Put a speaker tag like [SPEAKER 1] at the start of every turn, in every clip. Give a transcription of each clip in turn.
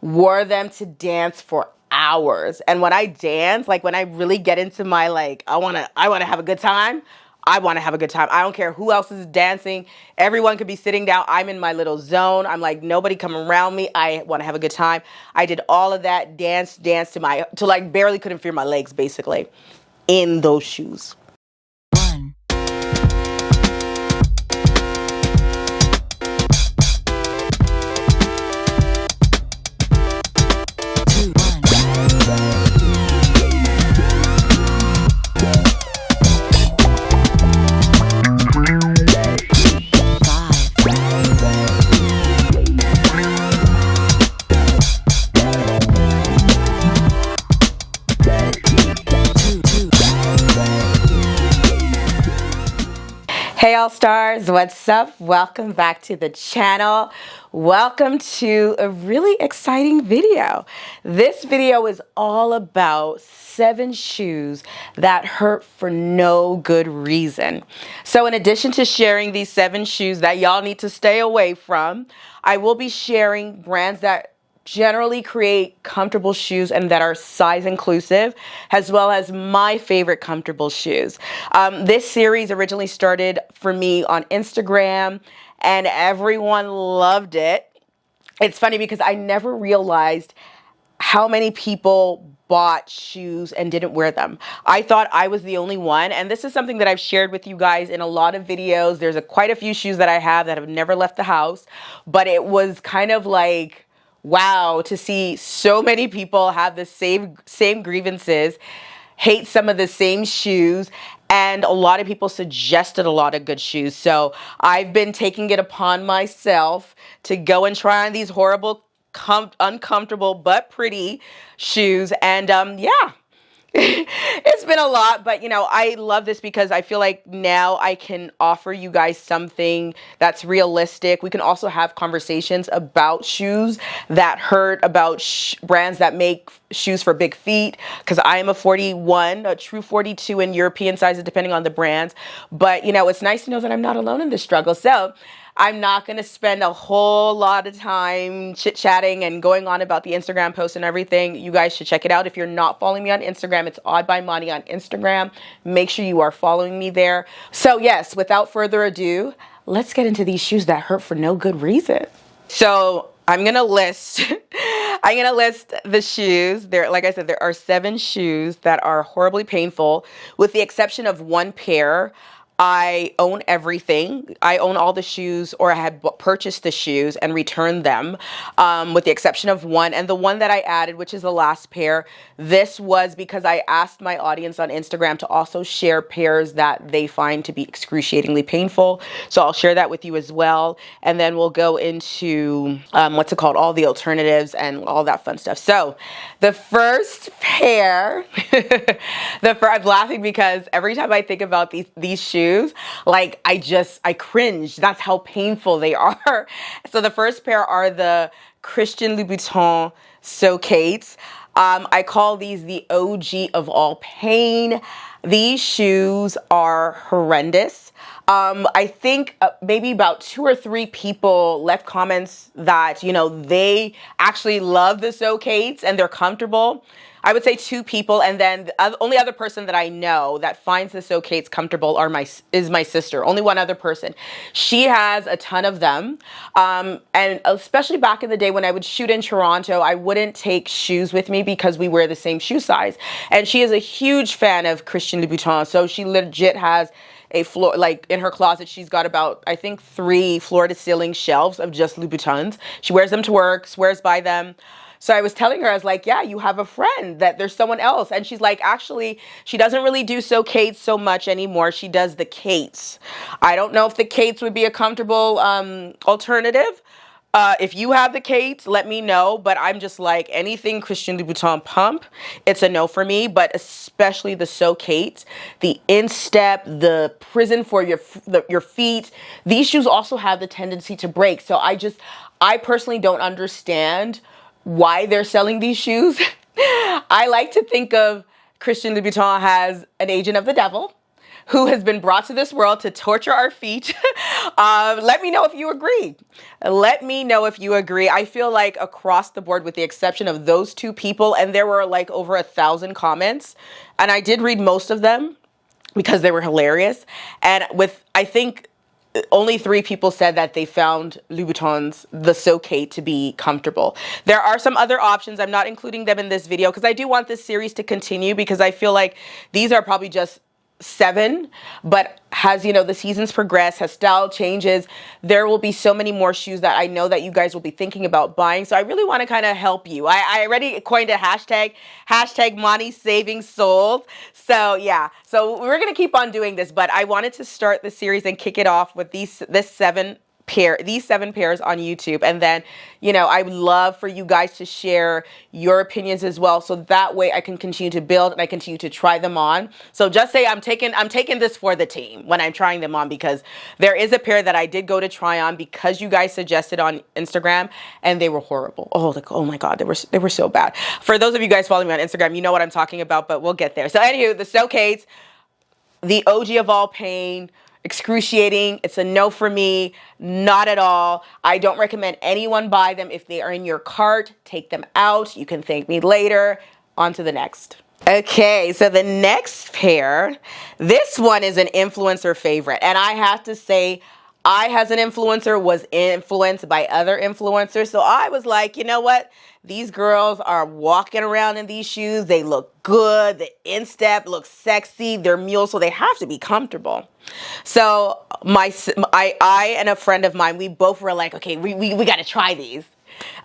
[SPEAKER 1] wore them to dance for hours. And when I dance, like when I really get into my like, I wanna have a good time. I want to have a good time. I don't care who else is dancing. Everyone could be sitting down. I'm in my little zone. I'm like, nobody come around me. I want to have a good time. I did all of that, dance to like barely couldn't feel my legs basically in those shoes. Hey all stars, what's up? Welcome back to the channel. Welcome to a really exciting video. This video is all about 7 shoes that hurt for no good reason. So in addition to sharing these 7 shoes that y'all need to stay away from, I will be sharing brands that generally create comfortable shoes and that are size inclusive, as well as my favorite comfortable shoes. This series originally started for me on Instagram and everyone loved it. It's funny because I never realized how many people bought shoes and didn't wear them. I thought I was the only one, and this is something that I've shared with you guys in a lot of videos. There's quite a few shoes that I have that have never left the house, but it was kind of like, wow, to see so many people have the same grievances, hate some of the same shoes, and a lot of people suggested a lot of good shoes. So I've been taking it upon myself to go and try on these horrible, uncomfortable but pretty shoes, and yeah. It's been a lot, but you know, I love this because I feel like now I can offer you guys something that's realistic. We can also have conversations about shoes that hurt, about brands that make shoes for big feet, because I am a 41, a true 42 in European sizes, depending on the brands. But you know, it's nice to know that I'm not alone in this struggle. So I'm not going to spend a whole lot of time chit-chatting and going on about the Instagram posts and everything. You guys should check it out. If you're not following me on Instagram, it's Odd by Monty on Instagram. Make sure you are following me there. So yes, without further ado, let's get into these shoes that hurt for no good reason. So I'm going to list the shoes. Like I said, there are 7 shoes that are horribly painful, with the exception of one pair. I own everything. I own all the shoes, or I had purchased the shoes and returned them, with the exception of one. And the one that I added, which is the last pair, this was because I asked my audience on Instagram to also share pairs that they find to be excruciatingly painful. So I'll share that with you as well. And then we'll go into, all the alternatives and all that fun stuff. So the first pair, I'm laughing because every time I think about these shoes, like I cringe. That's how painful they are. So the first pair are the Christian Louboutin Socates. I call these the OG of all pain. These shoes are horrendous. I think maybe about 2 or 3 people left comments that, you know, they actually love the Socates and they're comfortable. I would say 2 people, and then the only other person that I know that finds the Socates comfortable is my sister. Only one other person. She has a ton of them, and especially back in the day when I would shoot in Toronto, I wouldn't take shoes with me because we wear the same shoe size. And she is a huge fan of Christian Louboutin, so she legit has a floor, like in her closet, she's got about, I think, 3 floor-to-ceiling shelves of just Louboutins. She wears them to work, swears by them. So I was telling her, I was like, yeah, you have a friend, that there's someone else. And she's like, actually, she doesn't really do Socates so much anymore. She does the Kates. I don't know if the Kates would be a comfortable alternative. If you have the Kates, let me know. But I'm just like, anything Christian Louboutin pump, it's a no for me. But especially the Socates, the instep, the prison for your feet. These shoes also have the tendency to break. So I personally don't understand why they're selling these shoes. I like to think of Christian Louboutin as an agent of the devil who has been brought to this world to torture our feet. Let me know if you agree. Let me know if you agree. I feel like across the board, with the exception of those two people, and there were like over 1,000 comments, and I did read most of them because they were hilarious. And with, I think, only 3 people said that they found Louboutins, the So-Kate, to be comfortable. There are some other options. I'm not including them in this video because I do want this series to continue, because I feel like these are probably just 7, but as you know, the seasons progress, as style changes, there will be so many more shoes that I know that you guys will be thinking about buying. So I really want to kind of help you. I already coined a hashtag Money Saving Souls. So yeah, so we're going to keep on doing this, but I wanted to start the series and kick it off with these 7 pairs on YouTube. And then, you know, I would love for you guys to share your opinions as well, so that way I can continue to build and I continue to try them on. So just say I'm taking this for the team when I'm trying them on, because there is a pair that I did go to try on because you guys suggested on Instagram, and they were horrible. Oh my God, they were so bad. For those of you guys following me on Instagram, you know what I'm talking about, but we'll get there. So anywho, the So-Kates, the OG of all pain, excruciating. It's a no for me. Not at all. I don't recommend anyone buy them. If they are in your cart, take them out. You can thank me later. On to the next. Okay, so the next pair, this one is an influencer favorite. And I have to say, I, as an influencer, was influenced by other influencers. So I was like, you know what? These girls are walking around in these shoes. They look good. The instep looks sexy. They're mules, so they have to be comfortable. So I and a friend of mine, we both were like, okay, we got to try these.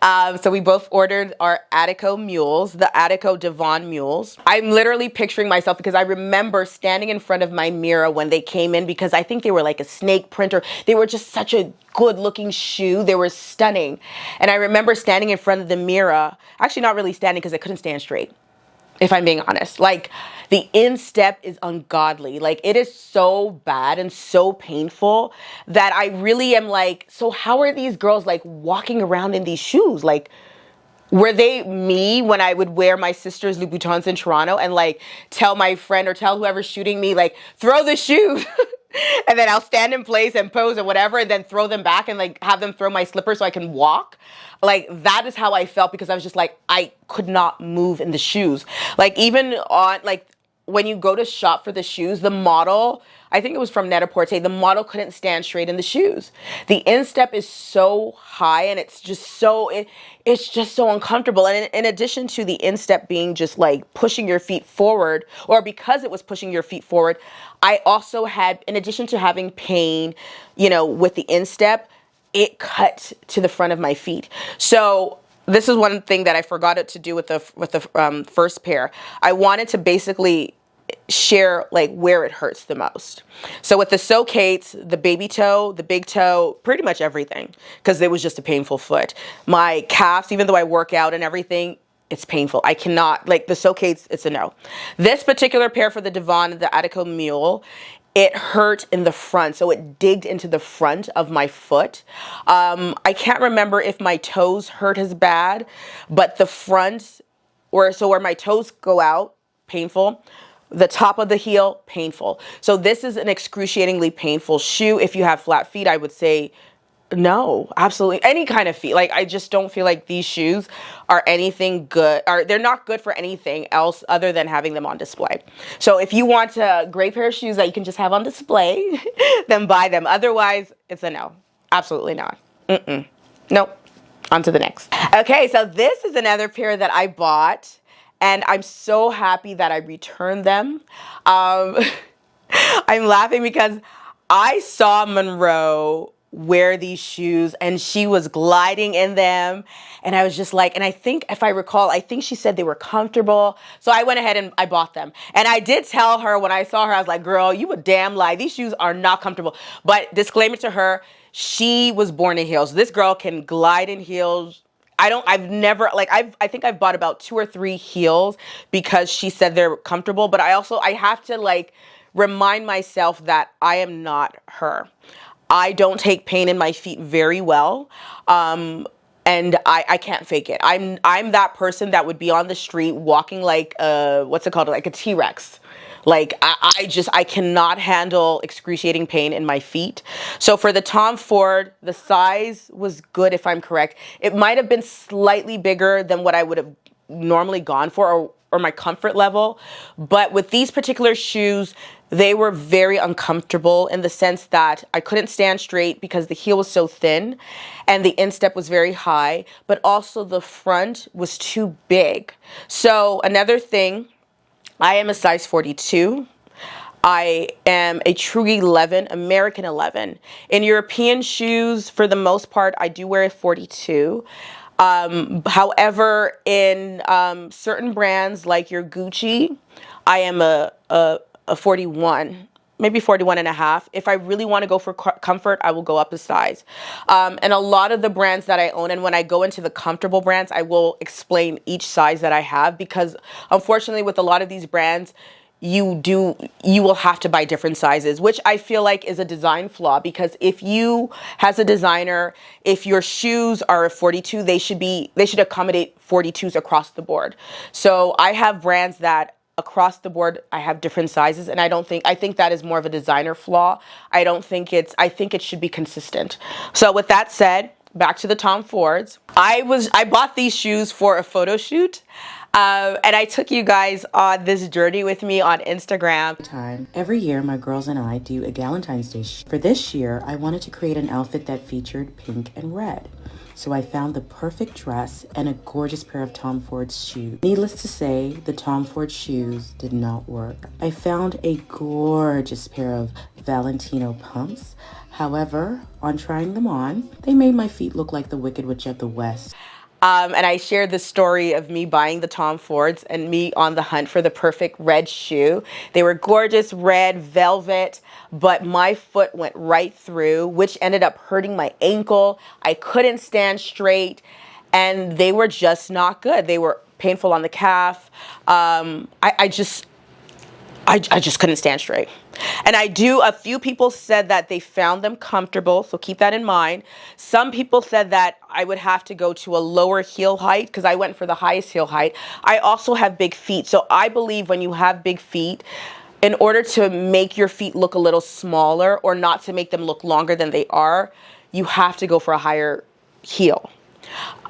[SPEAKER 1] So we both ordered our Attico mules, the Attico Devon mules. I'm literally picturing myself, because I remember standing in front of my mirror when they came in, because I think they were like a snake printer. They were just such a good looking shoe. They were stunning. And I remember standing in front of the mirror, actually not really standing because I couldn't stand straight, if I'm being honest. Like, the instep is ungodly. Like, it is so bad and so painful that I really am like, so how are these girls like walking around in these shoes? Like, were they me when I would wear my sister's Louboutins in Toronto and like tell my friend or tell whoever's shooting me, like, throw the shoes? And then I'll stand in place and pose or whatever, and then throw them back and like have them throw my slippers so I can walk. Like, that is how I felt, because I was just like, I could not move in the shoes. Like, even on, like, when you go to shop for the shoes, the model, I think it was from Net-a-Porter, the model couldn't stand straight in the shoes. The instep is so high, and it's just so, it's just so uncomfortable. And in addition to the instep being just like pushing your feet forward, or because it was pushing your feet forward, I also had, in addition to having pain, you know, with the instep, it cut to the front of my feet. So this is one thing that I forgot to do with the first pair. I wanted to basically share like where it hurts the most. So with the So-Kates, the baby toe, the big toe, pretty much everything, because it was just a painful foot. My calves, even though I work out and everything, it's painful. I cannot, like the So-Kates, it's a no. This particular pair for the Devon, the Attico Mule, it hurt in the front, so it digged into the front of my foot. I can't remember if my toes hurt as bad, but the front, where my toes go out, painful. The top of the heel, painful. So this is an excruciatingly painful shoe. If you have flat feet, I would say no, absolutely. Any kind of feet. Like, I just don't feel like these shoes are anything good, or they're not good for anything else other than having them on display. So if you want a great pair of shoes that you can just have on display, then buy them. Otherwise, it's a no. Absolutely not. Nope. On to the next. Okay, so this is another pair that I bought, and I'm so happy that I returned them. I'm laughing because I saw Monroe wear these shoes and she was gliding in them, and I was just like, and I think, if I recall, I think she said they were comfortable, so I went ahead and I bought them. And I did tell her when I saw her, I was like, girl, you a damn lie, these shoes are not comfortable. But disclaimer to her, she was born in heels. This girl can glide in heels. I've never, like, I think I've bought about 2 or 3 heels because she said they're comfortable, but I have to like remind myself that I am not her. I don't take pain in my feet very well. And I can't fake it. I'm that person that would be on the street walking like what's it called? Like a T-Rex. Like I cannot handle excruciating pain in my feet. So for the Tom Ford, the size was good if I'm correct. It might have been slightly bigger than what I would have normally gone for, or my comfort level. But with these particular shoes, they were very uncomfortable in the sense that I couldn't stand straight because the heel was so thin and the instep was very high, but also the front was too big. So another thing, I am a size 42. I am a true 11, American 11. In European shoes, for the most part, I do wear a 42. However, in certain brands like your Gucci, I am a 41, maybe 41 and a half. If I really want to go for comfort, I will go up a size. And a lot of the brands that I own, and when I go into the comfortable brands, I will explain each size that I have, because unfortunately with a lot of these brands, you will have to buy different sizes, which I feel like is a design flaw, because if you, as a designer, if your shoes are a 42, they should accommodate 42s across the board. So I have brands that across the board I have different sizes, and I think that is more of a designer flaw. I think it should be consistent. So with that said, back to the Tom Fords. I bought these shoes for a photo shoot. And I took you guys on this journey with me on Instagram.
[SPEAKER 2] Every year, my girls and I do a Galentine's Day. For this year, I wanted to create an outfit that featured pink and red. So I found the perfect dress and a gorgeous pair of Tom Ford shoes. Needless to say, the Tom Ford shoes did not work. I found a gorgeous pair of Valentino pumps. However, on trying them on, they made my feet look like the Wicked Witch of the West.
[SPEAKER 1] And I shared the story of me buying the Tom Fords and me on the hunt for the perfect red shoe. They were gorgeous red velvet, but my foot went right through, which ended up hurting my ankle. I couldn't stand straight, and they were just not good. They were painful on the calf. I just couldn't stand straight. And a few people said that they found them comfortable, so keep that in mind. Some people said that I would have to go to a lower heel height, because I went for the highest heel height. I also have big feet, so I believe when you have big feet, in order to make your feet look a little smaller or not to make them look longer than they are, you have to go for a higher heel.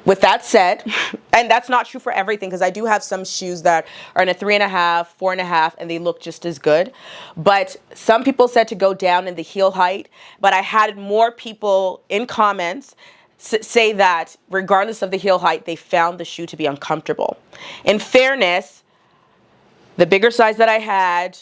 [SPEAKER 1] With that said, and that's not true for everything, because I do have some shoes that are in a 3.5, 4.5, and they look just as good. But some people said to go down in the heel height, but I had more people in comments say that regardless of the heel height, they found the shoe to be uncomfortable. In fairness, the bigger size that I had,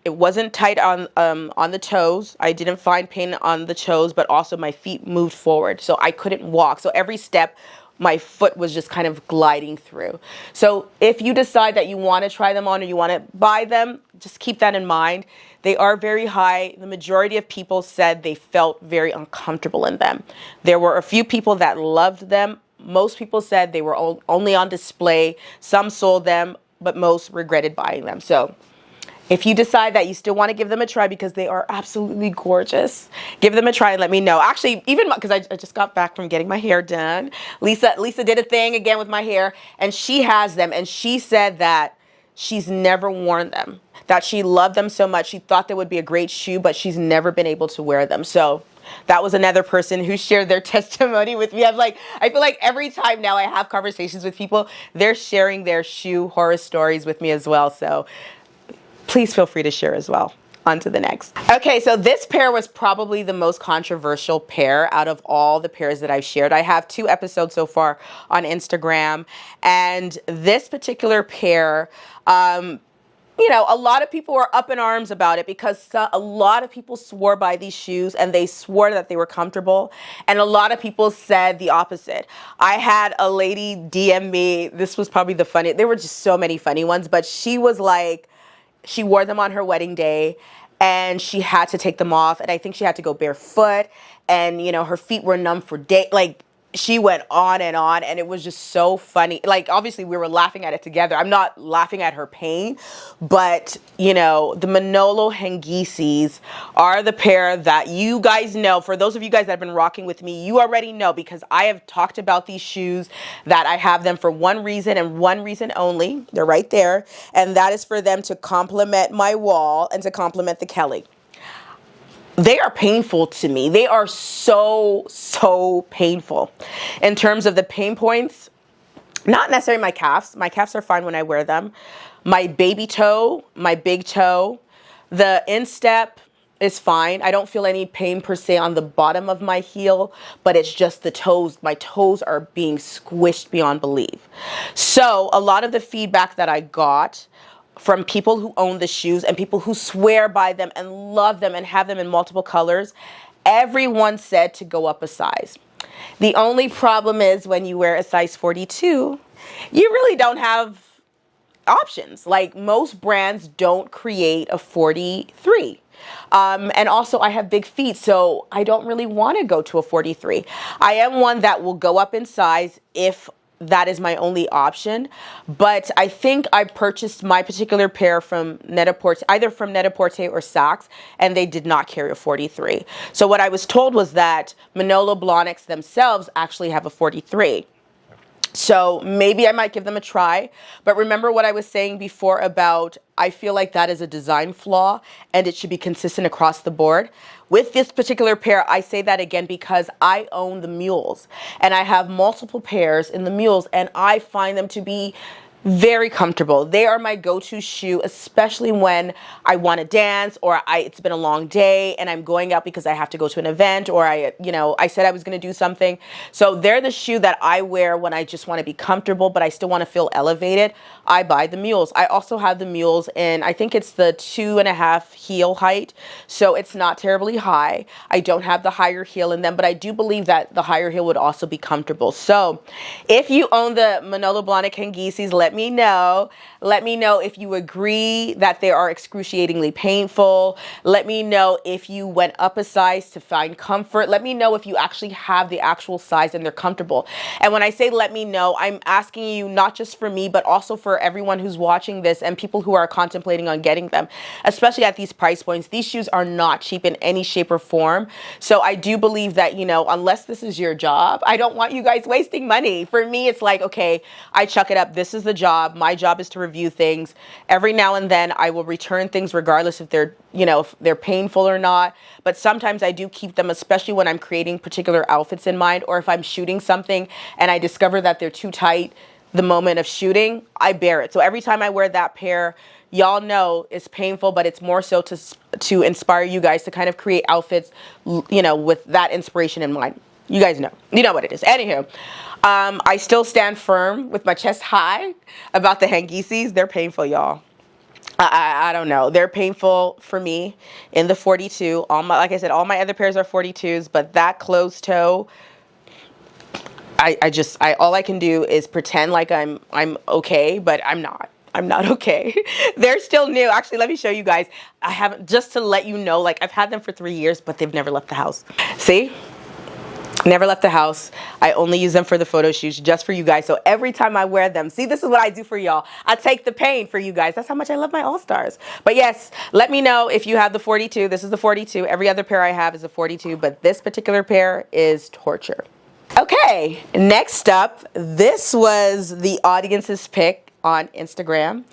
[SPEAKER 1] it wasn't tight on the toes. I didn't find pain on the toes, but also my feet moved forward, so I couldn't walk. So every step, my foot was just kind of gliding through. So if you decide that you want to try them on or you want to buy them, just keep that in mind. They are very high. The majority of people said they felt very uncomfortable in them. There were a few people that loved them. Most people said they were only on display. Some sold them, but most regretted buying them. So if you decide that you still want to give them a try, because they are absolutely gorgeous, give them a try and let me know. Actually, even because I just got back from getting my hair done. Lisa did a thing again with my hair, and she has them, and she said that she's never worn them, that she loved them so much. She thought they would be a great shoe, but she's never been able to wear them. So that was another person who shared their testimony with me. I feel like every time now I have conversations with people, they're sharing their shoe horror stories with me as well. So please feel free to share as well. On to the next. Okay, so this pair was probably the most controversial pair out of all the pairs that I've shared. I have 2 episodes so far on Instagram, and this particular pair, a lot of people were up in arms about it, because a lot of people swore by these shoes and they swore that they were comfortable, and a lot of people said the opposite. I had a lady DM me. This was probably the funniest. There were just so many funny ones, but she was like, she wore them on her wedding day and she had to take them off, and I think she had to go barefoot, and her feet were numb for days. Like, she went on, and it was just so funny. Like, obviously we were laughing at it together. I'm not laughing at her pain, but you know, the Manolo Hengisis are the pair that you guys know. For those of you guys that have been rocking with me, you already know, because I have talked about these shoes, that I have them for one reason and one reason only. They're right there, and that is for them to complement my wall and to complement the Kelly. They are painful to me. They are so painful. In terms of the pain points, not necessarily my calves. My calves are fine when I wear them. My baby toe, my big toe, the instep is fine. I don't feel any pain per se on the bottom of my heel, but it's just the toes. My toes are being squished beyond belief. So a lot of the feedback that I got from people who own the shoes and people who swear by them and love them and have them in multiple colors, everyone said to go up a size. The only problem is when you wear a size 42, you really don't have options. Like, most brands don't create a 43. And also I have big feet, so I don't really want to go to a 43. I am one that will go up in size if that is my only option. But I think I purchased my particular pair from Net-a-Porter, either from Net-a-Porter or Saks, and they did not carry a 43. So what I was told was that Manolo Blahnink themselves actually have a 43. So maybe I might give them a try. But remember what I was saying before about, I feel like that is a design flaw and it should be consistent across the board. With this particular pair, I say that again because I own the mules and I have multiple pairs in the mules, and I find them to be very comfortable. They are my go-to shoe, especially when I want to dance, or it's been a long day and I'm going out because I have to go to an event, or I said I was going to do something. So they're the shoe that I wear when I just want to be comfortable, but I still want to feel elevated. I buy the mules. I also have the mules in, I think it's the 2.5 heel height. So it's not terribly high. I don't have the higher heel in them, but I do believe that the higher heel would also be comfortable. So if you own the Manolo Blahnink Hengisis, let me know. Let me know if you agree that they are excruciatingly painful. Let me know if you went up a size to find comfort. Let me know if you actually have the actual size and they're comfortable. And when I say let me know, I'm asking you not just for me, but also for everyone who's watching this and people who are contemplating on getting them, especially at these price points. These shoes are not cheap in any shape or form. So I do believe that, unless this is your job, I don't want you guys wasting money. For me, it's like, okay, I chuck it up. This is the job. My job is to review things. Every now and then I will return things regardless if they're, if they're painful or not. But sometimes I do keep them, especially when I'm creating particular outfits in mind, or if I'm shooting something and I discover that they're too tight the moment of shooting, I bear it. So every time I wear that pair, y'all know it's painful, but it's more so to inspire you guys to kind of create outfits, with that inspiration in mind. You guys know. You know what it is. Anywho, I still stand firm with my chest high about the Hengisis. They're painful, y'all. I don't know. They're painful for me in the 42. Like I said, all my other pairs are 42s, but that closed toe, all I can do is pretend like I'm okay, but I'm not. I'm not okay. They're still new. Actually, let me show you guys. I haven't, just to let you know, like, I've had them for 3 years, but they've never left the house. See? Never left the house. I only use them for the photo shoots, just for you guys. So every time I wear them, see, this is what I do for y'all. I take the pain for you guys. That's how much I love my All-Stars. But yes, let me know if you have the 42. This is the 42. Every other pair I have is a 42, but this particular pair is torture. Okay, next up, this was the audience's pick on Instagram.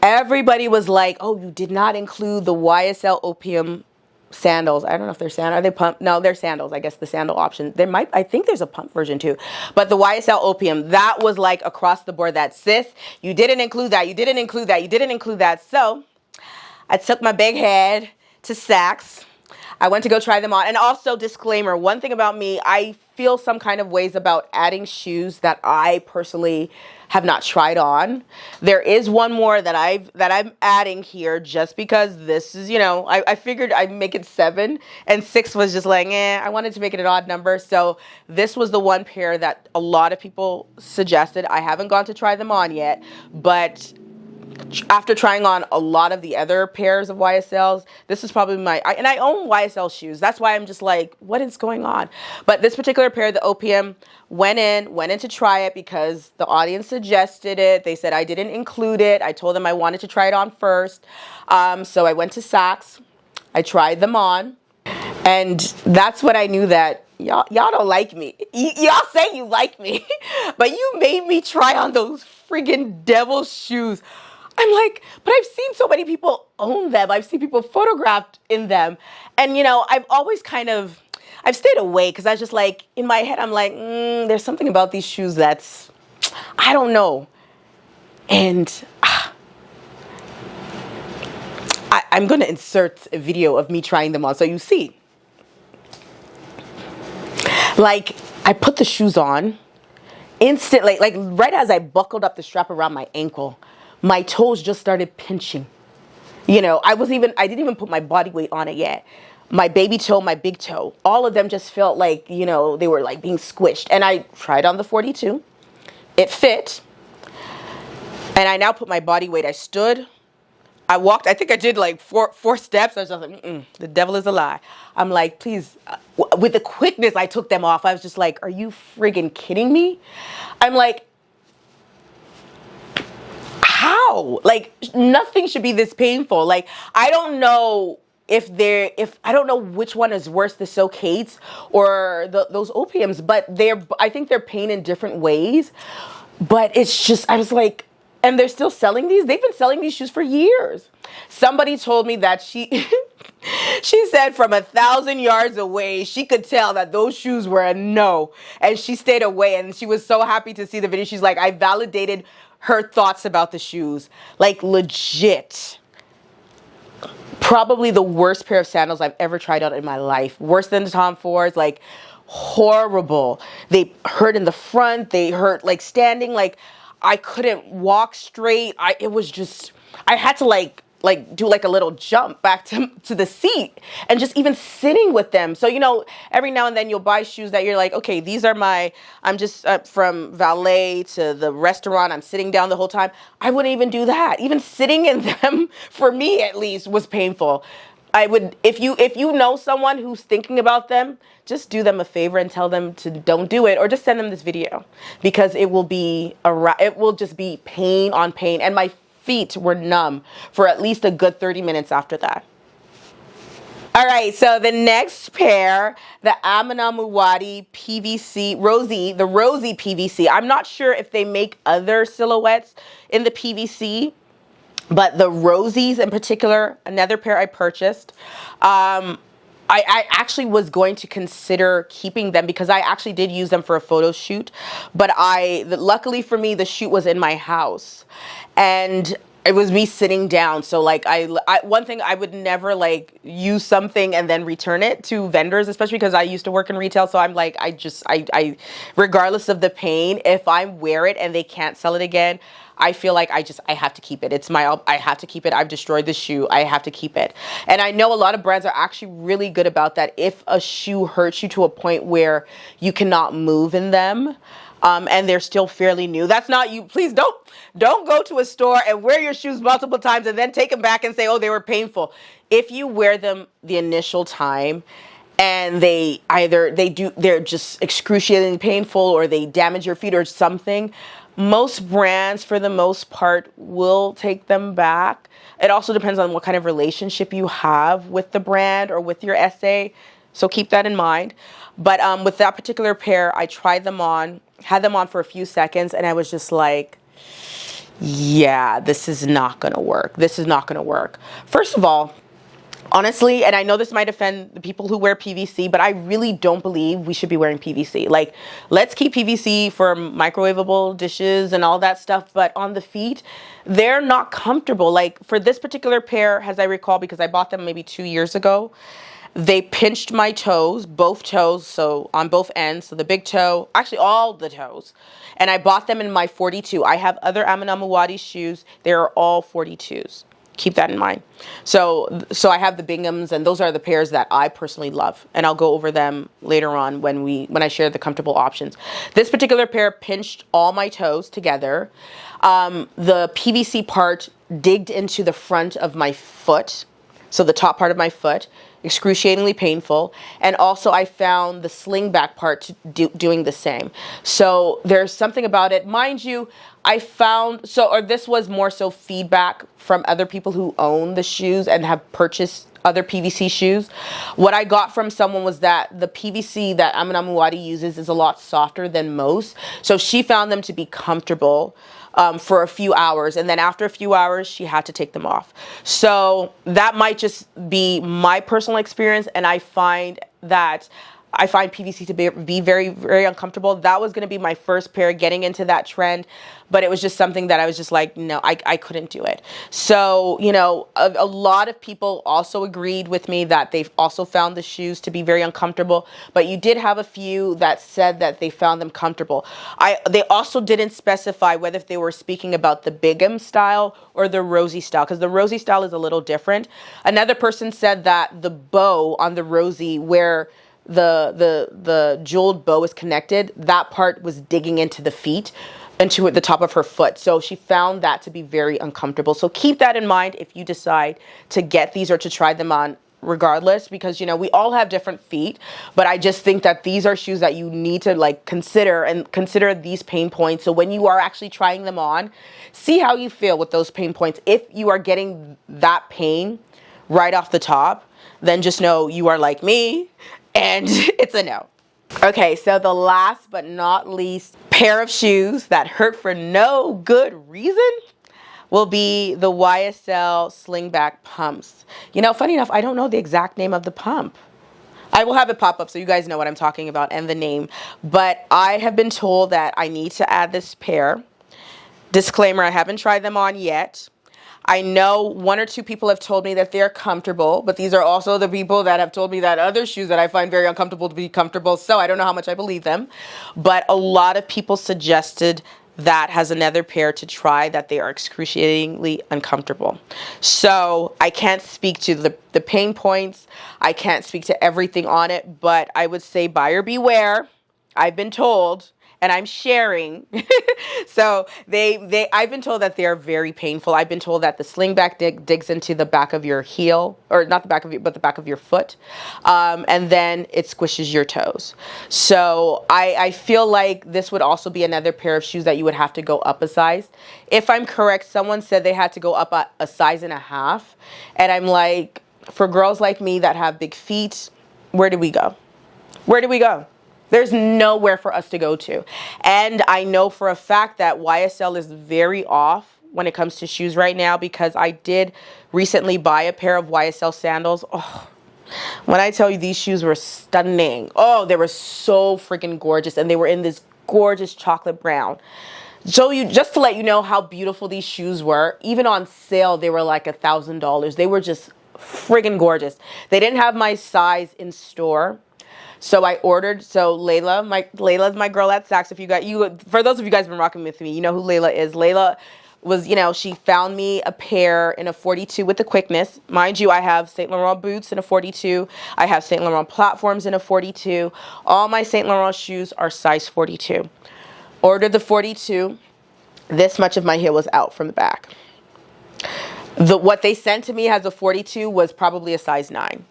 [SPEAKER 1] Everybody was like, oh, you did not include the YSL Opium sandals. I don't know if they're sandals. Are they pump? No, they're sandals. I guess the sandal option. I think there's a pump version too. But the YSL Opium, that was like across the board, that sis, you didn't include that. You didn't include that. You didn't include that. So I took my big head to Saks. I went to go try them on. And also, disclaimer, one thing about me, I feel some kind of ways about adding shoes that I personally have not tried on. There is one more that I'm adding here just because this is, I figured I'd make it 7 and 6 was just like, I wanted to make it an odd number. So this was the one pair that a lot of people suggested. I haven't gone to try them on yet, but after trying on a lot of the other pairs of YSLs, this is probably and I own YSL shoes. That's why I'm just like, what is going on? But this particular pair, the Opium, went in to try it because the audience suggested it. They said I didn't include it. I told them I wanted to try it on first. So I went to Saks. I tried them on. And that's when I knew that y'all don't like me. Y'all say you like me, but you made me try on those friggin' devil shoes. I'm like, but I've seen so many people own them. I've seen people photographed in them. And, you know, I've always I've stayed away because I was just like, in my head, I'm like, there's something about these shoes that's, I don't know. And I'm going to insert a video of me trying them on so you see. Like, I put the shoes on instantly, like right as I buckled up the strap around my ankle, my toes just started pinching. You know, I didn't even put my body weight on it yet. My baby toe, my big toe, all of them just felt like, you know, they were like being squished. And I tried on the 42. It fit. And I now put my body weight. I stood. I walked, I think I did like four steps. I was just like, the devil is a lie. I'm like, please, with the quickness I took them off, I was just like, are you friggin' kidding me? I'm like, how? Like, nothing should be this painful. Like, I don't know if I don't know which one is worse, the So Kates or those Opiums, but I think they're pain in different ways. But it's just, I was like, and they're still selling these? They've been selling these shoes for years. Somebody told me that she said from 1,000 yards away, she could tell that those shoes were a no. And she stayed away, and she was so happy to see the video. She's like, I validated her thoughts about the shoes. Like, legit. Probably the worst pair of sandals I've ever tried on in my life. Worse than the Tom Fords, like horrible. They hurt in the front. They hurt like standing, like I couldn't walk straight. It was just, I had to like do like a little jump back to the seat, and just even sitting with them. So, you know, every now and then you'll buy shoes that you're like, okay, these are I'm just from valet to the restaurant. I'm sitting down the whole time. I wouldn't even do that. Even sitting in them, for me at least, was painful. I would, if you know someone who's thinking about them, just do them a favor and tell them to don't do it, or just send them this video, because it will just be pain on pain. And my feet were numb for at least a good 30 minutes after that. All right, so the next pair, the Amina Muaddi PVC, the Rosy PVC. I'm not sure if they make other silhouettes in the PVC, but the Rosies in particular, another pair I purchased. I actually was going to consider keeping them because I actually did use them for a photo shoot, but luckily for me, the shoot was in my house, and it was me sitting down. So like one thing, I would never like use something and then return it to vendors, especially because I used to work in retail. So I'm like, I regardless of the pain, if I wear it and they can't sell it again, I feel like I have to keep it. I have to keep it. I've destroyed the shoe. I have to keep it. And I know a lot of brands are actually really good about that. If a shoe hurts you to a point where you cannot move in them, and they're still fairly new. That's not you. Please don't go to a store and wear your shoes multiple times and then take them back and say, oh, they were painful. If you wear them the initial time and they're just excruciatingly painful, or they damage your feet or something, most brands, for the most part, will take them back. It also depends on what kind of relationship you have with the brand or with your SA. So keep that in mind. But with that particular pair, I tried them on, had them on for a few seconds, and I was just like, yeah, this is not going to work. This is not going to work. First of all, honestly, and I know this might offend the people who wear PVC, but I really don't believe we should be wearing PVC. Like, let's keep PVC for microwavable dishes and all that stuff, but on the feet, they're not comfortable. Like, for this particular pair, as I recall, because I bought them maybe 2 years ago, they pinched my toes, both toes, so on both ends, so the big toe, actually all the toes, and I bought them in my 42. I have other Amina Muaddi shoes. They are all 42s. Keep that in mind. So I have the Binghams, and those are the pairs that I personally love, and I'll go over them later on when I share the comfortable options. This particular pair pinched all my toes together. The PVC part digged into the front of my foot, so the top part of my foot, excruciatingly painful. And also I found the sling back part doing the same. So there's something about it. Mind you, I found, this was more so feedback from other people who own the shoes and have purchased other PVC shoes. What I got from someone was that the PVC that Amina Muaddi uses is a lot softer than most. So she found them to be comfortable for a few hours, and then after a few hours she had to take them off. So that might just be my personal experience, and I find PVC to be very, very uncomfortable. That was going to be my first pair getting into that trend, but it was just something that I was just like, no, I couldn't do it. So, you know, a lot of people also agreed with me that they've also found the shoes to be very uncomfortable, but you did have a few that said that they found them comfortable. They also didn't specify whether if they were speaking about the Bingham style or the Rosie style, because the Rosie style is a little different. Another person said that the bow on the Rosie, where the jeweled bow is connected, that part was digging into the feet, into the top of her foot. So she found that to be very uncomfortable. So keep that in mind if you decide to get these or to try them on regardless, because, you know, we all have different feet, but I just think that these are shoes that you need to like consider these pain points. So when you are actually trying them on, see how you feel with those pain points. If you are getting that pain right off the top, then just know you are like me, and it's a no. Okay, so the last but not least pair of shoes that hurt for no good reason will be the YSL slingback pumps. You know, funny enough, I don't know the exact name of the pump. I will have it pop up so you guys know what I'm talking about and the name. But I have been told that I need to add this pair. Disclaimer, I haven't tried them on yet. I know one or two people have told me that they're comfortable, but these are also the people that have told me that other shoes that I find very uncomfortable to be comfortable, so I don't know how much I believe them. But a lot of people suggested that has another pair to try, that they are excruciatingly uncomfortable. So I can't speak to the pain points. I can't speak to everything on it, but I would say buyer beware. I've been told, and I'm sharing. So I've been told that they are very painful. I've been told that the slingback digs into the back of your heel, or not the back of your, but the back of your foot. And then it squishes your toes. So I feel like this would also be another pair of shoes that you would have to go up a size. If I'm correct, someone said they had to go up a size and a half. And I'm like, for girls like me that have big feet, where do we go? Where do we go? There's nowhere for us to go to. And I know for a fact that YSL is very off when it comes to shoes right now, because I did recently buy a pair of YSL sandals. Oh, when I tell you these shoes were stunning. Oh, they were so freaking gorgeous. And they were in this gorgeous chocolate brown. So just to let you know how beautiful these shoes were, even on sale, they were like $1,000. They were just friggin' gorgeous. They didn't have my size in store. So I ordered, Layla's my girl at Saks. For those of you guys who've been rocking with me, you know who Layla is. Layla was, you know, she found me a pair in a 42 with the quickness. Mind you, I have Saint Laurent boots in a 42. I have Saint Laurent platforms in a 42. All my Saint Laurent shoes are size 42. Ordered the 42. This much of my heel was out from the back. What they sent to me as a 42 was probably a size 9.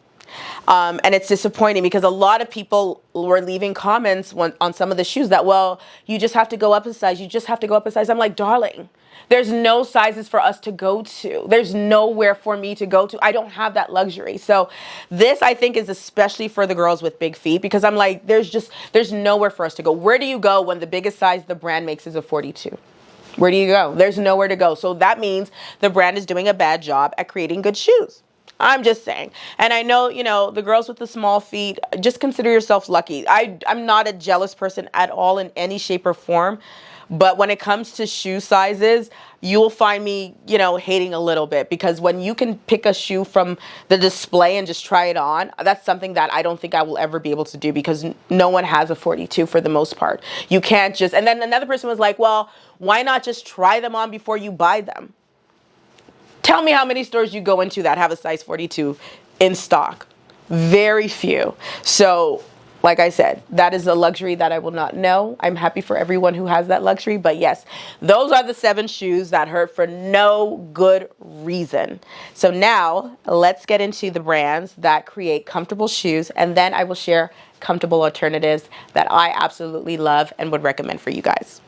[SPEAKER 1] And it's disappointing because a lot of people were leaving comments on some of the shoes that, well, you just have to go up a size. You just have to go up a size. I'm like, darling, there's no sizes for us to go to. There's nowhere for me to go to. I don't have that luxury. So this, I think, is especially for the girls with big feet, because I'm like, there's nowhere for us to go. Where do you go when the biggest size the brand makes is a 42? Where do you go? There's nowhere to go. So that means the brand is doing a bad job at creating good shoes. I'm just saying. And I know, you know, the girls with the small feet, just consider yourself lucky. I'm not a jealous person at all in any shape or form. But when it comes to shoe sizes, you will find me, you know, hating a little bit, because when you can pick a shoe from the display and just try it on, that's something that I don't think I will ever be able to do, because no one has a 42 for the most part. You can't just, and then another person was like, well, why not just try them on before you buy them? Tell me how many stores you go into that have a size 42 in stock. Very few. So, like I said, that is a luxury that I will not know. I'm happy for everyone who has that luxury. But yes, those are the 7 shoes that hurt for no good reason. So now let's get into the brands that create comfortable shoes. And then I will share comfortable alternatives that I absolutely love and would recommend for you guys.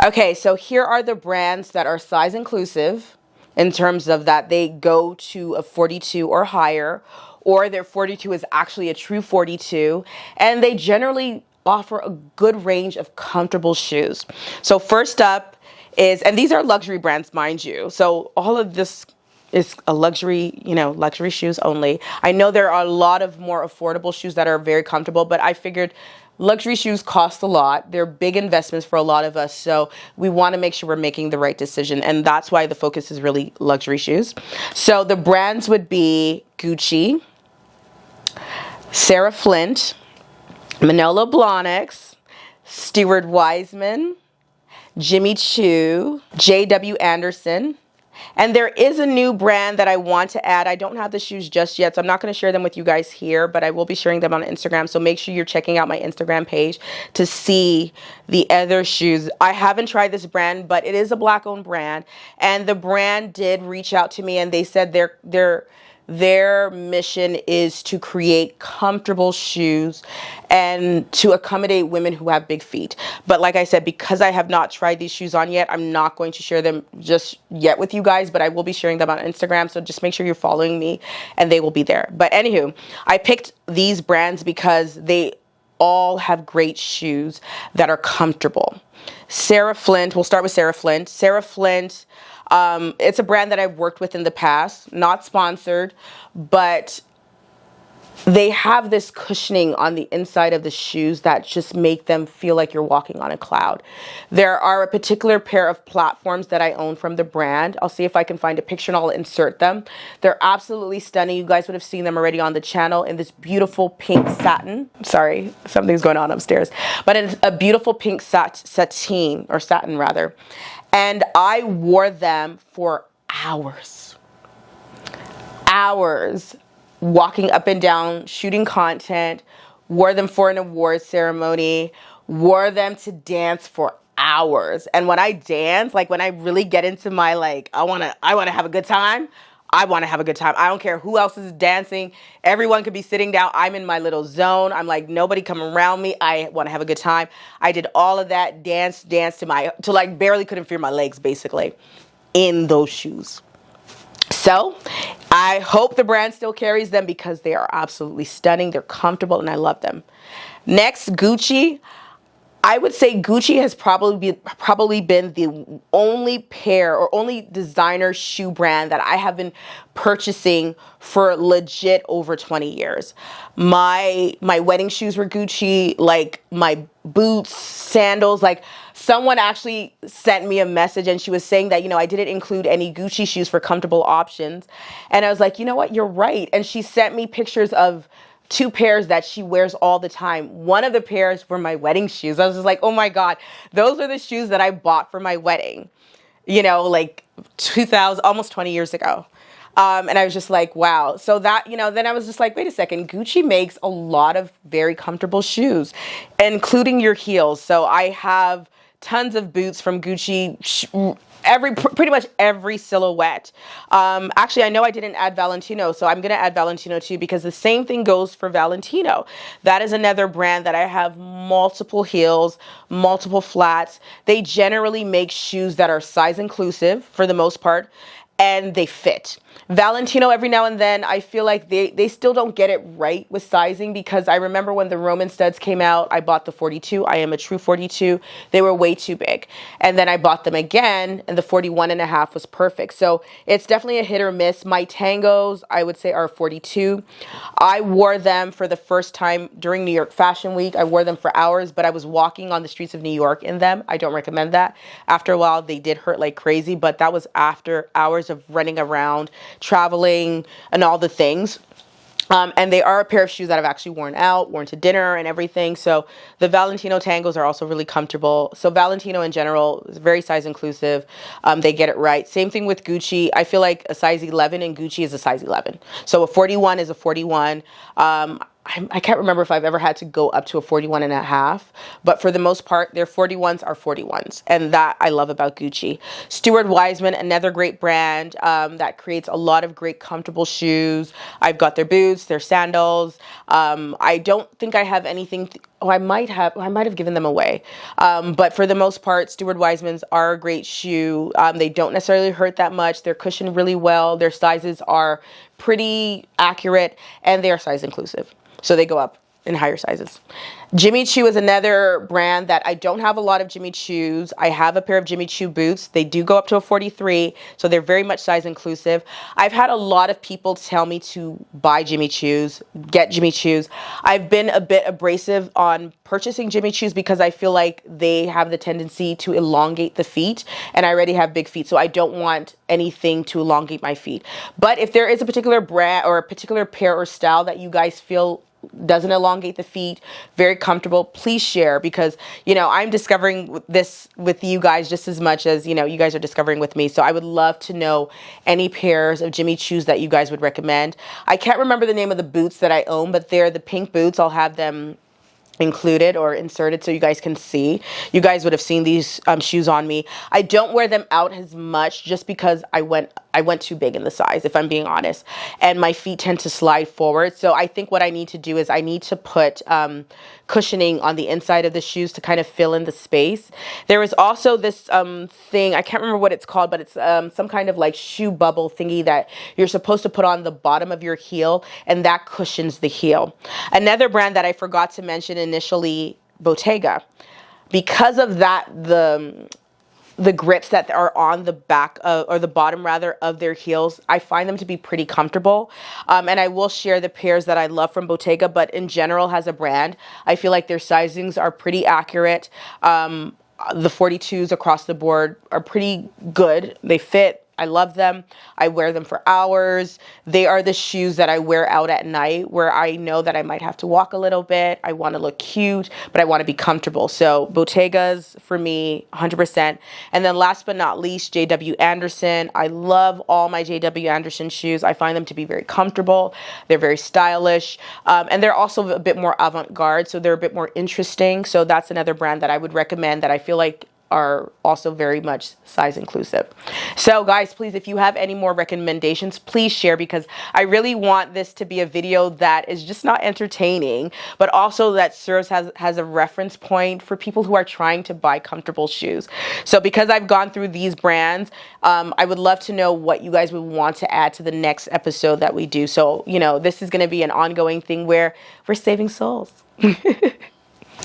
[SPEAKER 1] Okay, so here are the brands that are size inclusive in terms of that they go to a 42 or higher, or their 42 is actually a true 42, and they generally offer a good range of comfortable shoes. So first up is, and these are luxury brands, mind you, so all of this is a luxury, luxury shoes only. I know there are a lot of more affordable shoes that are very comfortable, but I figured luxury shoes cost a lot. They're big investments for a lot of us, so we want to make sure we're making the right decision, and that's why the focus is really luxury shoes. So the brands would be Gucci, Sarah Flint, Manolo Blahnink, Stuart Weizman, Jimmy Choo, J.W. Anderson. And there is a new brand that I want to add. I don't have the shoes just yet, so I'm not going to share them with you guys here, but I will be sharing them on Instagram. So make sure you're checking out my Instagram page to see the other shoes. I haven't tried this brand, but it is a Black-owned brand. And the brand did reach out to me, and they said their mission is to create comfortable shoes and to accommodate women who have big feet. But like I said, because I have not tried these shoes on yet, I'm not going to share them just yet with you guys, but I will be sharing them on Instagram. So just make sure you're following me and they will be there. But anywho, I picked these brands because they all have great shoes that are comfortable. Sarah Flint, we'll start with Sarah Flint. Sarah Flint, it's a brand that I've worked with in the past, not sponsored, but they have this cushioning on the inside of the shoes that just make them feel like you're walking on a cloud. There are a particular pair of platforms that I own from the brand. I'll see if I can find a picture and I'll insert them. They're absolutely stunning. You guys would have seen them already on the channel in this beautiful pink satin. Sorry, something's going on upstairs. But it's a beautiful pink satin rather. And I wore them for hours. Walking up and down, shooting content, wore them for an awards ceremony, wore them to dance for hours. And when I dance, like when I really get into my I wanna have a good time, I wanna have a good time. I don't care who else is dancing. Everyone could be sitting down. I'm in my little zone. I'm like, nobody come around me. I wanna have a good time. I did all of that, dance to like barely couldn't feel my legs basically in those shoes. So I hope the brand still carries them because they are absolutely stunning. They're comfortable and I love them. Next, Gucci. I would say Gucci has probably been the only pair or only designer shoe brand that I have been purchasing for legit over 20 years. My wedding shoes were Gucci, like my boots, sandals, like someone actually sent me a message and she was saying that, I didn't include any Gucci shoes for comfortable options. And I was like, you know what, you're right. And she sent me pictures of 2 pairs that she wears all the time. One of the pairs were my wedding shoes. I was just like, oh my God, those are the shoes that I bought for my wedding, like 2000, almost 20 years ago. And I was just like, wow. So that, then I was just like, wait a second, Gucci makes a lot of very comfortable shoes, including your heels. So I have tons of boots from Gucci, pretty much every silhouette. Actually, I know I didn't add Valentino, so I'm going to add Valentino too, because the same thing goes for Valentino. That is another brand that I have multiple heels, multiple flats. They generally make shoes that are size inclusive for the most part, and they fit. Valentino, every now and then, I feel like they still don't get it right with sizing, because I remember when the Roman studs came out, I bought the 42. I am a true 42. They were way too big. And then I bought them again, and the 41.5 was perfect. So it's definitely a hit or miss. My Tangos, I would say, are 42. I wore them for the first time during New York Fashion Week. I wore them for hours, but I was walking on the streets of New York in them. I don't recommend that. After a while, they did hurt like crazy, but that was after hours of running around, traveling, and all the things. And they are a pair of shoes that I've actually worn to dinner and everything. So the Valentino Tangos are also really comfortable. So Valentino in general is very size inclusive. They get it right. Same thing with Gucci. I feel like a size 11 in Gucci is a size 11. So a 41 is a 41. I can't remember if I've ever had to go up to a 41 and a half, but for the most part, their 41s are 41s. And that I love about Gucci. Stuart Weizman, another great brand that creates a lot of great comfortable shoes. I've got their boots, their sandals. I don't think I have anything. I might have given them away. But for the most part, Stuart Weizmans are a great shoe. They don't necessarily hurt that much. They're cushioned really well. Their sizes are pretty accurate, and they are size inclusive. So they go up in higher sizes. Jimmy Choo is another brand that I don't have a lot of Jimmy Choos. I have a pair of Jimmy Choo boots. They do go up to a 43, so they're very much size inclusive. I've had a lot of people tell me to buy Jimmy Choos, get Jimmy Choos. I've been a bit abrasive on purchasing Jimmy Choos because I feel like they have the tendency to elongate the feet, and I already have big feet, so I don't want anything to elongate my feet. But if there is a particular brand or a particular pair or style that you guys feel doesn't elongate the feet, very comfortable, please share, because I'm discovering this with you guys just as much as you guys are discovering with me. So I would love to know any pairs of Jimmy Choos that you guys would recommend. I can't remember the name of the boots that I own, but they're the pink boots. I'll have them included or inserted so you guys can see. You guys would have seen these shoes on me. I don't wear them out as much just because I went too big in the size, if I'm being honest, and my feet tend to slide forward. So I think what I need to do is I need to put cushioning on the inside of the shoes to kind of fill in the space. There is also this thing, I can't remember what it's called, but it's some kind of like shoe bubble thingy that you're supposed to put on the bottom of your heel, and that cushions the heel. Another brand that I forgot to mention initially, Bottega. Because of that, the grips that are on the back or the bottom rather of their heels, I find them to be pretty comfortable. And I will share the pairs that I love from Bottega, but in general as a brand, I feel like their sizings are pretty accurate. The 42s across the board are pretty good. They fit. I love them. I wear them for hours. They are the shoes that I wear out at night where I know that I might have to walk a little bit. I want to look cute, but I want to be comfortable. So Bottega's for me, 100%. And then last but not least, JW Anderson. I love all my JW Anderson shoes. I find them to be very comfortable. They're very stylish. And they're also a bit more avant-garde, so they're a bit more interesting. So that's another brand that I would recommend that I feel like are also very much size inclusive. So guys, please, if you have any more recommendations, please share, because I really want this to be a video that is just not entertaining, but also that serves as a reference point for people who are trying to buy comfortable shoes. So because I've gone through these brands, I would love to know what you guys would want to add to the next episode that we do. So, this is going to be an ongoing thing where we're saving souls.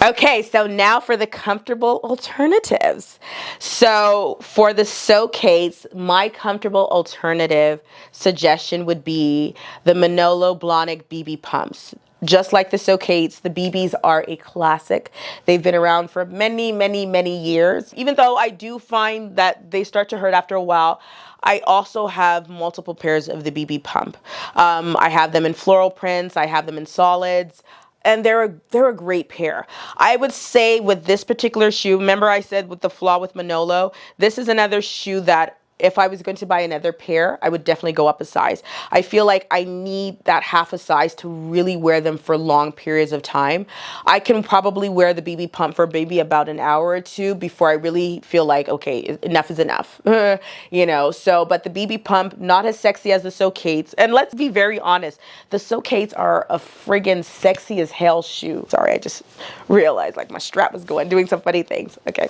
[SPEAKER 1] Okay, so now for the comfortable alternatives. So for the So-Kates, my comfortable alternative suggestion would be the Manolo Blahnink BB pumps. Just like the So-Kates, the BBs are a classic. They've been around for many, many, many years. Even though I do find that they start to hurt after a while, I also have multiple pairs of the BB pump. I have them in floral prints. I have them in solids. And they're a great pair. I would say with this particular shoe, remember I said with the flaw with Manolo, this is another shoe that if I was going to buy another pair, I would definitely go up a size. I feel like I need that half a size to really wear them for long periods of time. I can probably wear the BB pump for maybe about an hour or two before I really feel like, okay, enough is enough. But the BB pump, not as sexy as the So-Kates. And let's be very honest, the So-Kates are a friggin' sexy as hell shoe. Sorry, I just realized like my strap was doing some funny things. Okay.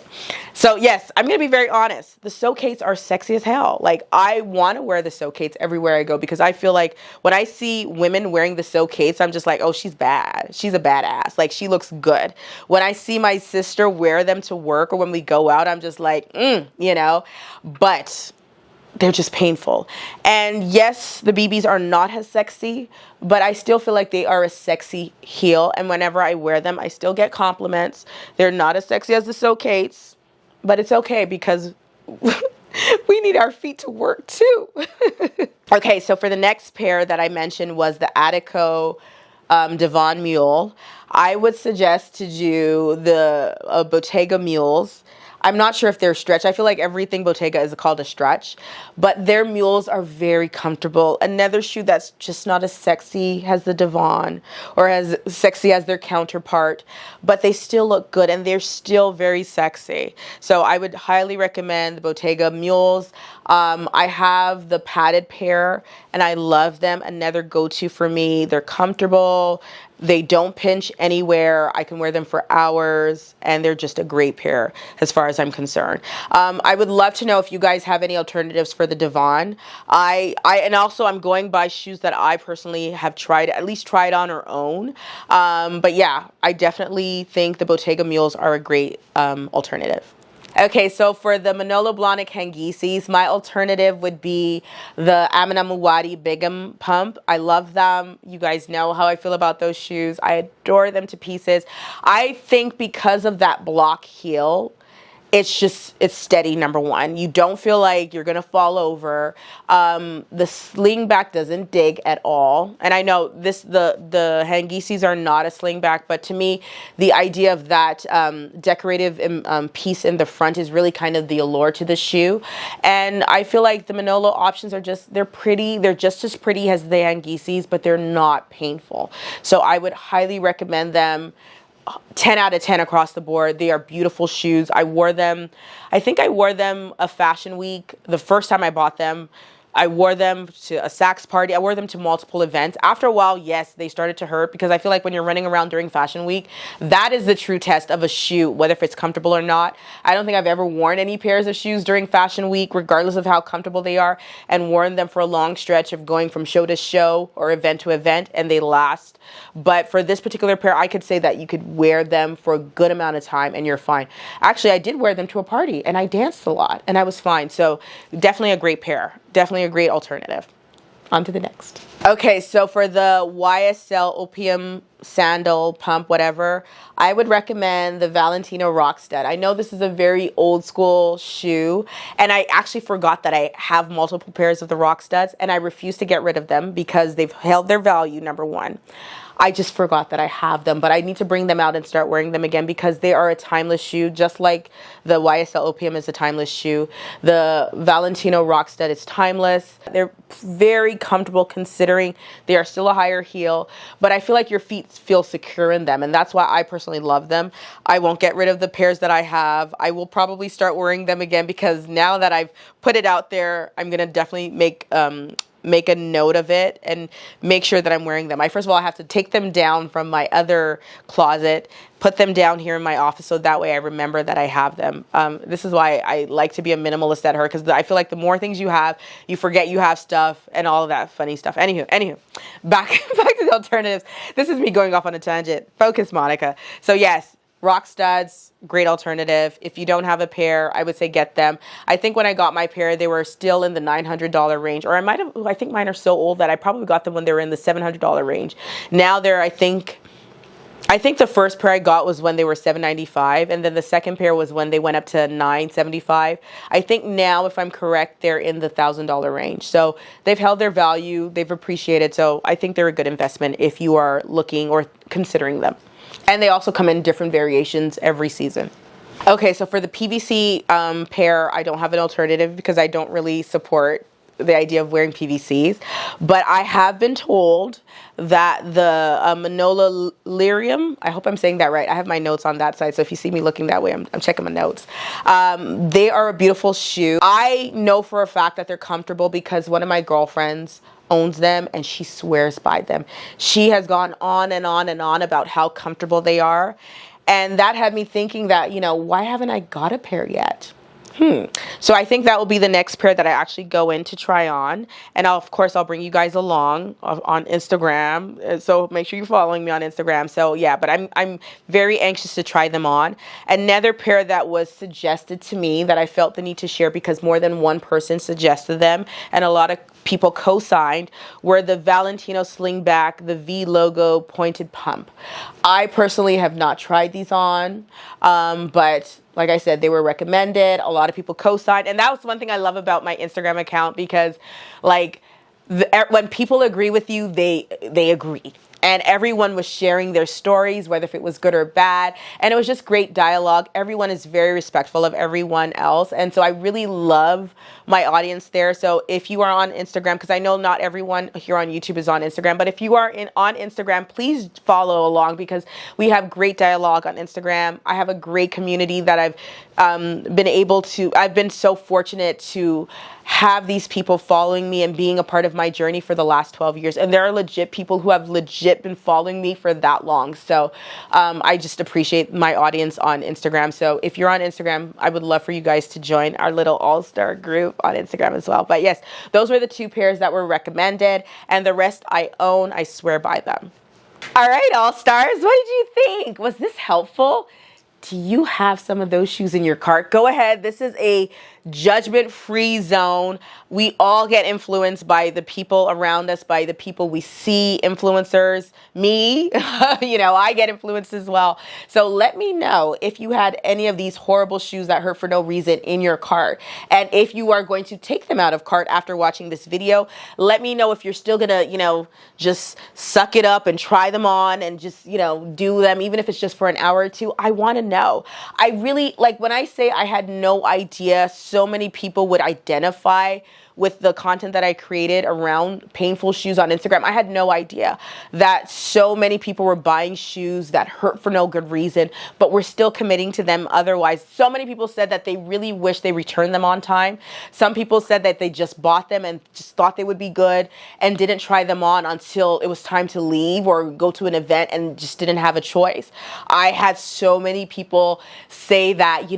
[SPEAKER 1] So yes, I'm going to be very honest. The So-Kates are sexy as hell. Like, I want to wear the So-Kates everywhere I go, because I feel like when I see women wearing the So-Kates, I'm just like, oh, she's bad. She's a badass. Like, she looks good. When I see my sister wear them to work or when we go out, I'm just like, but they're just painful. And yes, the BBs are not as sexy, but I still feel like they are a sexy heel. And whenever I wear them, I still get compliments. They're not as sexy as the So-Kates, but it's okay, because We need our feet to work too. Okay, so for the next pair that I mentioned was the Attico Devon Mule. I would suggest to do the Bottega mules. I'm not sure if they're stretch. I feel like everything Bottega is called a stretch, but their mules are very comfortable. Another shoe that's just not as sexy as the Devon or as sexy as their counterpart, but they still look good and they're still very sexy. So I would highly recommend the Bottega mules. I have the padded pair and I love them. Another go-to for me. They're comfortable. They don't pinch anywhere. I can wear them for hours, and they're just a great pair as far as I'm concerned. I would love to know if you guys have any alternatives for the Devon. And also I'm going by shoes that I personally have tried, at least tried on or own. But yeah, I definitely think the Bottega mules are a great alternative. Okay, so for the Manolo Blahnink Hangisis, my alternative would be the Amina Muwadi Bigum Pump. I love them. You guys know how I feel about those shoes. I adore them to pieces. I think because of that block heel, it's steady, number one. You don't feel like you're gonna fall over. The sling back doesn't dig at all. And I know the Hangisis are not a sling back, but to me, the idea of that decorative piece in the front is really kind of the allure to the shoe. And I feel like the Manolo options are they're pretty. They're just as pretty as the Hangisis, but they're not painful. So I would highly recommend them. 10 out of 10 across the board. They are beautiful shoes. I wore them. I think I wore them a fashion week. The first time I bought them, I wore them to a Saks party. I wore them to multiple events. After a while, yes, they started to hurt because I feel like when you're running around during fashion week, that is the true test of a shoe, whether if it's comfortable or not. I don't think I've ever worn any pairs of shoes during fashion week, regardless of how comfortable they are, and worn them for a long stretch of going from show to show or event to event, and they last. But for this particular pair, I could say that you could wear them for a good amount of time and you're fine. Actually, I did wear them to a party and I danced a lot and I was fine. So definitely a great pair. Definitely a great alternative. On to the next. Okay, so for the YSL Opium Sandal Pump, whatever, I would recommend the Valentino Rockstud. I know this is a very old school shoe, and I actually forgot that I have multiple pairs of the Rockstuds, and I refuse to get rid of them because they've held their value, number one. I just forgot that I have them, but I need to bring them out and start wearing them again because they are a timeless shoe, just like the YSL Opium is a timeless shoe. The Valentino Rockstud is timeless. They're very comfortable considering they are still a higher heel, but I feel like your feet feel secure in them, and that's why I personally love them. I won't get rid of the pairs that I have. I will probably start wearing them again because now that I've put it out there, I'm going to definitely make a note of it and make sure that I'm wearing them. First of all, I have to take them down from my other closet, put them down here in my office so that way I remember that I have them. This is why I like to be a minimalist at her, because I feel like the more things you have, you forget you have stuff and all of that funny stuff. Anywho, back to the alternatives. This is me going off on a tangent. Focus, Monica. So yes, Rockstuds, great alternative. If you don't have a pair, I would say get them. I think when I got my pair, they were still in the $900 range, or I think mine are so old that I probably got them when they were in the $700 range. Now they're, I think the first pair I got was when they were $795, and then the second pair was when they went up to $975. I think now, if I'm correct, they're in the $1,000 range. So they've held their value, they've appreciated. So I think they're a good investment if you are looking or considering them. And they also come in different variations every season. Okay, so for the PVC pair, I don't have an alternative because I don't really support the idea of wearing PVCs. But I have been told that the Manolo Lyrium, I hope I'm saying that right. I have my notes on that side, so if you see me looking that way, I'm checking my notes. They are a beautiful shoe. I know for a fact that they're comfortable because one of my girlfriends owns them and she swears by them. She has gone on and on and on about how comfortable they are. And that had me thinking that, why haven't I got a pair yet? So I think that will be the next pair that I actually go in to try on. And of course, I'll bring you guys along on Instagram. So make sure you're following me on Instagram. So yeah, but I'm very anxious to try them on. Another pair that was suggested to me that I felt the need to share because more than one person suggested them and a lot of people co-signed were the Valentino Slingback, the V logo pointed pump. I personally have not tried these on, but Like I said, they were recommended. A lot of people co-signed. And that was one thing I love about my Instagram account, because like when people agree with you, they agree. And everyone was sharing their stories, whether if it was good or bad. And it was just great dialogue. Everyone is very respectful of everyone else. And so I really love my audience there. So if you are on Instagram, because I know not everyone here on YouTube is on Instagram, but if you are on Instagram, please follow along, because we have great dialogue on Instagram. I have a great community that I've been so fortunate to have these people following me and being a part of my journey for the last 12 years. And there are legit people who have legit been following me for that long. So I just appreciate my audience on Instagram. So if you're on Instagram, I would love for you guys to join our little all-star group on Instagram as well. But yes, those were the 2 pairs that were recommended, and the rest I own. I swear by them. All right, all-stars, what did you think? Was this helpful? Do you have some of those shoes in your cart? Go ahead. This is a judgment-free zone. We all get influenced by the people around us, by the people we see, influencers. Me, I get influenced as well. So let me know if you had any of these horrible shoes that hurt for no reason in your cart. And if you are going to take them out of cart after watching this video, let me know if you're still gonna, just suck it up and try them on and just, do them, even if it's just for an hour or two. I want to know. I really, like when I say I had no idea so many people would identify with the content that I created around painful shoes on Instagram. I had no idea that so many people were buying shoes that hurt for no good reason, but were still committing to them otherwise. So many people said that they really wish they returned them on time. Some people said that they just bought them and just thought they would be good and didn't try them on until it was time to leave or go to an event and just didn't have a choice. I had so many people say that,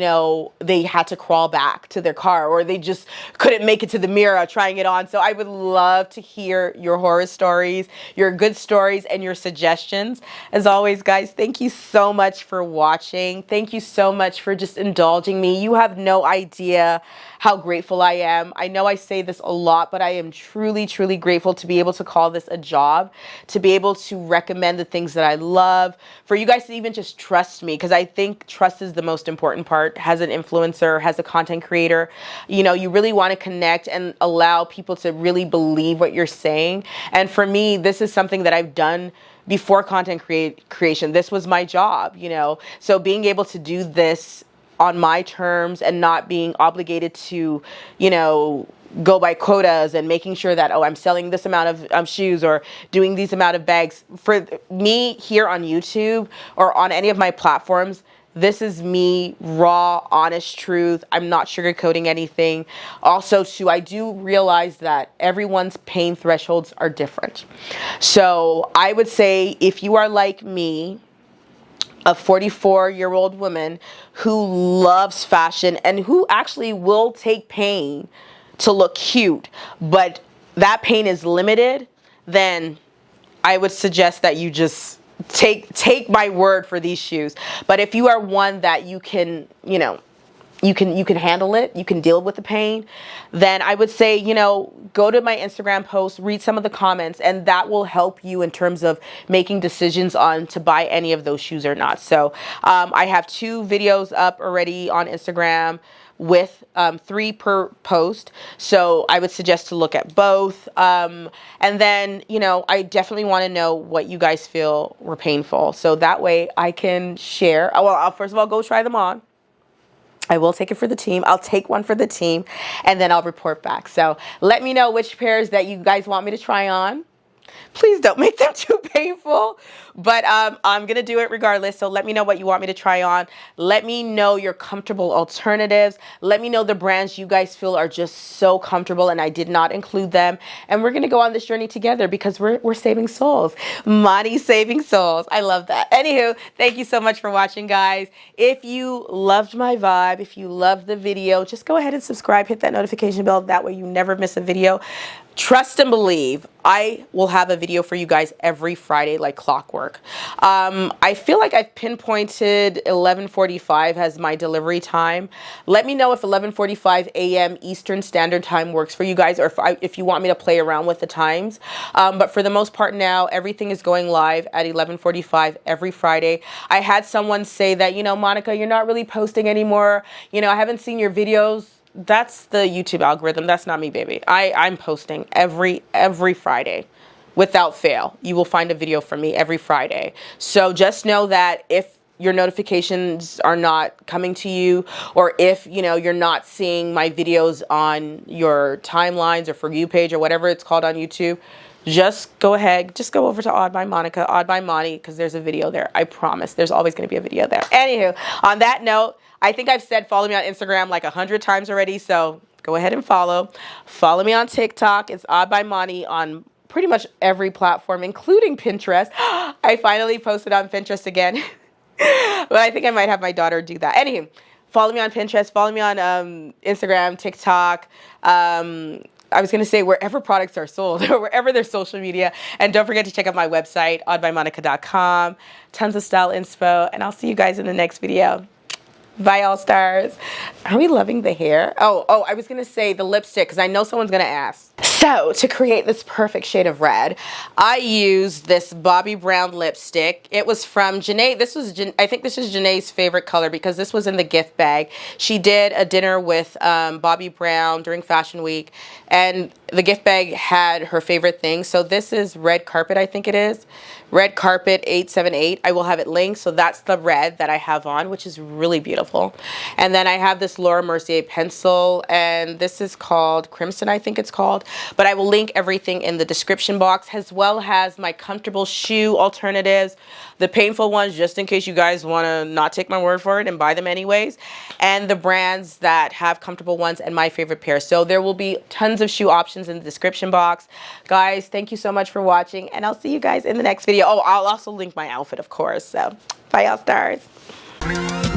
[SPEAKER 1] they had to crawl back to their car, or they just couldn't make it to the mirror trying it on. So I would love to hear your horror stories, your good stories, and your suggestions. As always, guys, thank you so much for watching. Thank you so much for just indulging me. You have no idea how grateful I am. I know I say this a lot, but I am truly, truly grateful to be able to call this a job, to be able to recommend the things that I love, for you guys to even just trust me, because I think trust is the most important part. As an influencer, as a content creator, you really want to connect and allow people to really believe what you're saying. And for me, this is something that I've done before content creation. This was my job, so being able to do this on my terms and not being obligated to, go by quotas and making sure that, I'm selling this amount of shoes or doing these amount of bags. For me here on YouTube or on any of my platforms, this is me, raw, honest truth. I'm not sugarcoating anything. Also, too, I do realize that everyone's pain thresholds are different. So I would say if you are like me, a 44-year-old woman who loves fashion and who actually will take pain to look cute, but that pain is limited, then I would suggest that you just take my word for these shoes. But if you are one that you can, you can handle it, you can deal with the pain, then I would say, go to my Instagram post, read some of the comments, and that will help you in terms of making decisions on to buy any of those shoes or not. So I have 2 videos up already on Instagram with 3 per post. So I would suggest to look at both. And then, I definitely want to know what you guys feel were painful. So that way I can share. Well, I'll first of all go try them on. I will take it for the team. I'll take one for the team, and then I'll report back. So let me know which pairs that you guys want me to try on. Please don't make them too painful, but I'm going to do it regardless. So let me know what you want me to try on. Let me know your comfortable alternatives. Let me know the brands you guys feel are just so comfortable and I did not include them. And we're going to go on this journey together because we're saving souls. Money saving souls. I love that. Anywho, thank you so much for watching, guys. If you loved my vibe, if you loved the video, just go ahead and subscribe, hit that notification bell. That way you never miss a video. trust and believe, I will have a video for you guys every Friday like clockwork. I feel like I've pinpointed 11:45 as my delivery time. Let me know if 11:45 a.m. Eastern Standard Time works for you guys, or if you want me to play around with the times. But for the most part now, everything is going live at 11:45 every Friday. I had someone say that, you know, Monica, you're not really posting anymore. You know, I haven't seen your videos. That's the YouTube algorithm. That's not me, baby. I'm posting every Friday without fail. You will find a video from me every Friday. So just know that if your notifications are not coming to you, or if, you know, you're not seeing my videos on your timelines or For You page or whatever it's called on YouTube, just go ahead, just go over to Odd by Monica, Odd by Monty, because there's a video there. I promise there's always going to be a video there. Anywho, on that note, I think I've said follow me on Instagram like 100 times already, so go ahead and follow. Follow me on TikTok. It's Odd by Monty on pretty much every platform, including Pinterest. I finally posted on Pinterest again. But I think I might have my daughter do that. Anywho, follow me on Pinterest. Follow me on Instagram, TikTok. I was going to say wherever products are sold or wherever there's social media. And don't forget to check out my website, oddbymonica.com. Tons of style inspo. And I'll see you guys in the next video. Bye, all stars. Are we loving the hair? Oh, I was going to say the lipstick, because I know someone's going to ask. So to create this perfect shade of red, I used this Bobbi Brown lipstick. It was from Janae. I think this is Janae's favorite color, because this was in the gift bag. She did a dinner with Bobbi Brown during Fashion Week, and the gift bag had her favorite thing. So this is Red Carpet, I think it is. Red Carpet 878. I will have it linked. So that's the red that I have on, which is really beautiful. And then I have this Laura Mercier pencil, and this is called Crimson, I think it's called. But I will link everything in the description box, as well as my comfortable shoe alternatives, the painful ones, just in case you guys want to not take my word for it and buy them anyways, and the brands that have comfortable ones, and my favorite pair. So there will be tons of shoe options in the description box. Guys, thank you so much for watching, and I'll see you guys in the next video. Oh, I'll also link my outfit, of course. So bye, all stars.